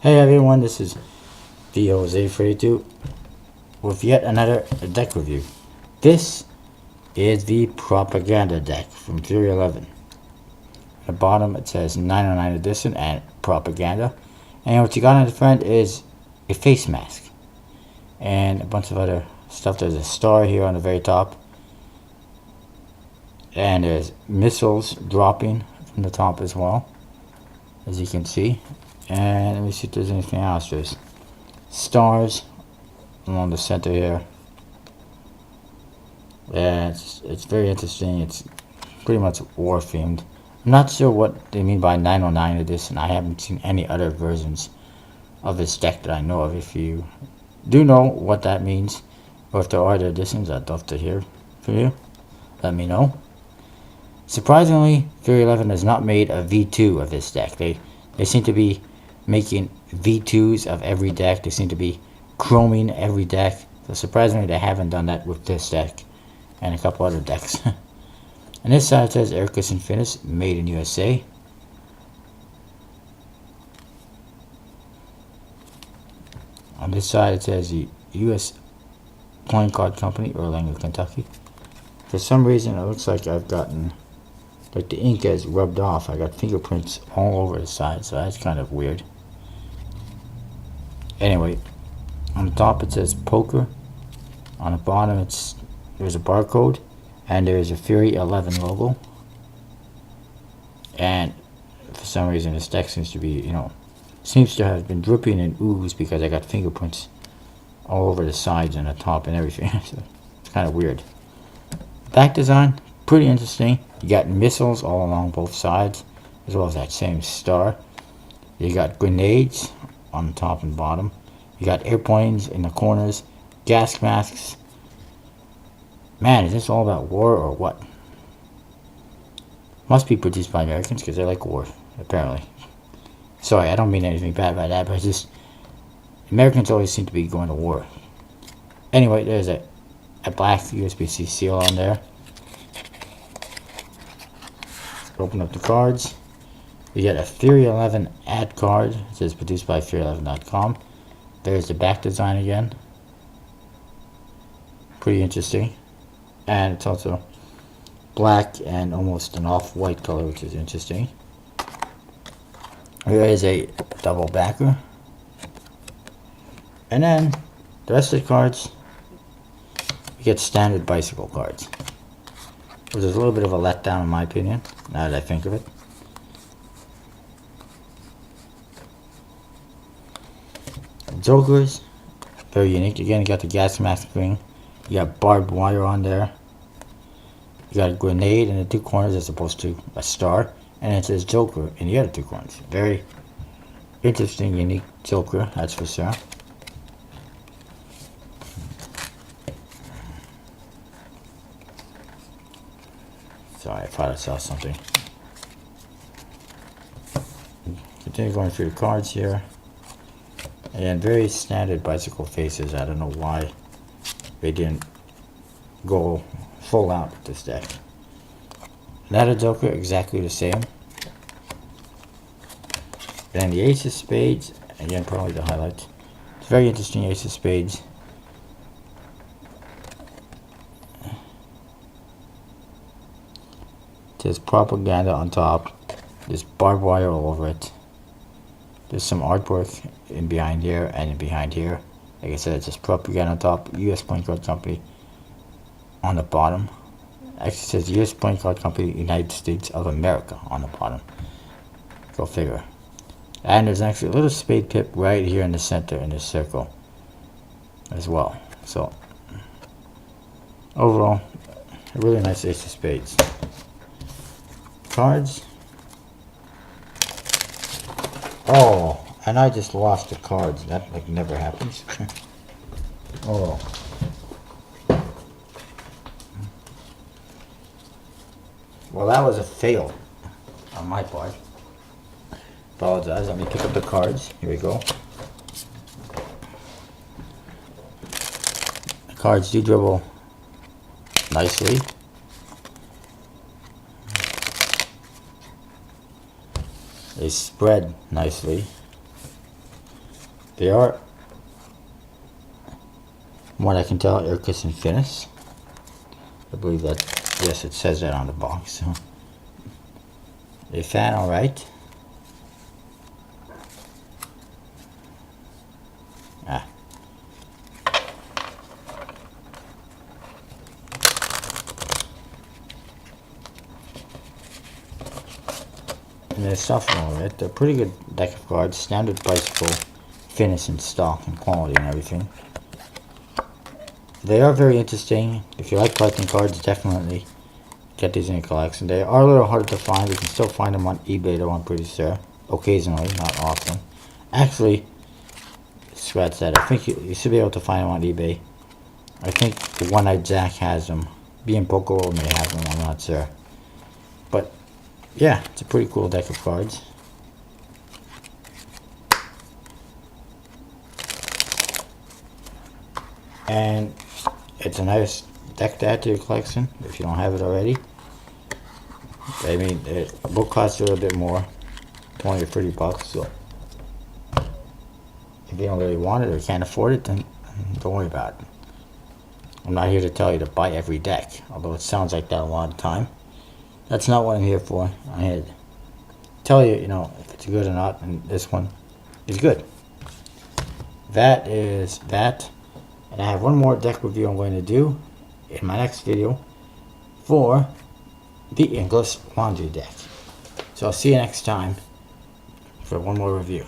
Hey everyone, this is VOZ42 with yet another deck review. This is the Propaganda deck from Fury 11. At the bottom it says 909 Edition and Propaganda. And what you got on the front is a face mask. And a bunch of other stuff. There's a star here on the very top. And there's missiles dropping from the top as well, as you can see. And let me see if there's anything else. There's stars along the center here. Yeah, it's very interesting. It's pretty much war themed. I'm not sure what they mean by 909 edition. I haven't seen any other versions of this deck that I know of. If you do know what that means, or if there are other editions, I'd love to hear from you. Let me know. Surprisingly, Fury 11 has not made a V2 of this deck. They seem to be making V2s of every deck. They seem to be chroming every deck. So surprisingly, they haven't done that with this deck and a couple other decks. And this side says Aircushion Finish, made in USA. On this side it says the US Playing Card Company, Erlanger, Kentucky. For some reason it looks like I've gotten, like the ink has rubbed off. I got fingerprints all over the side, so that's kind of weird. Anyway, on the top it says Poker. On the bottom there's a barcode, and there's a Fury 11 logo. And for some reason this deck seems to be, seems to have been dripping in ooze because I got fingerprints all over the sides and the top and everything. So it's kind of weird. Back design, pretty interesting. You got missiles all along both sides, as well as that same star. You got grenades on the top and bottom. You got airplanes in the corners, gas masks. Man, is this all about war or what? Must be produced by Americans because they like war, apparently. Sorry, I don't mean anything bad by that, but just Americans always seem to be going to war. Anyway, there's a black USB-C seal on there. Open up the cards. We get a Fury 11 ad card. It says produced by Fury11.com. There's the back design again. Pretty interesting. And it's also black and almost an off-white color, which is interesting. Here is a double backer. And then the rest of the cards, you get standard bicycle cards, which is a little bit of a letdown in my opinion, now that I think of it. Jokers, very unique. Again, you got the gas mask ring. You got barbed wire on there. You got a grenade in the two corners as opposed to a star. And it says Joker in the other two corners. Very interesting, unique Joker, that's for sure. Sorry, I thought I saw something. Continue going through the cards here. And very standard bicycle faces. I don't know why they didn't go full out with this deck. Another Joker, exactly the same. Then the Ace of Spades, again probably the highlight. It's very interesting Ace of Spades. It says Propaganda on top. There's barbed wire all over it. There's some artwork in behind here and in behind here. Like I said, it's just Propaganda on top. US Playing Card Company on the bottom. Actually, it says US Playing Card Company, United States of America on the bottom. Go figure. And there's actually a little spade tip right here in the center in this circle as well. So overall, a really nice Ace of Spades. Cards. Oh, and I just lost the cards. That like never happens. Oh. Well, that was a fail on my part. Apologize. Let me pick up the cards. Here we go. The cards do dribble nicely. They spread nicely. They are, from what I can tell, Ercus and Finis. I believe that, yes, it says that on the box. So they fan all right. Ah. And they're suffering a little bit. They're a pretty good deck of cards. Standard Bicycle, Finis and stock and quality and everything. They are very interesting. If you like collecting cards, definitely get these in your collection. They are a little harder to find. You can still find them on eBay though, I'm pretty sure. Occasionally, not often. Actually, scratch that. I think you should be able to find them on eBay. I think the One-Eyed Jack has them. Being Poker World may have them, I'm not sure. But, yeah, it's a pretty cool deck of cards. And it's a nice deck to add to your collection if you don't have it already. I mean, the book costs a little bit more, 20 or 30 bucks, so if you don't really want it or can't afford it, then don't worry about it. I'm not here to tell you to buy every deck, although it sounds like that a lot of the time. That's not what I'm here for. I'm here to tell you, you know, if it's good or not, and this one is good. That is that. And I have one more deck review I'm going to do in my next video for the English Laundry deck. So I'll see you next time for one more review.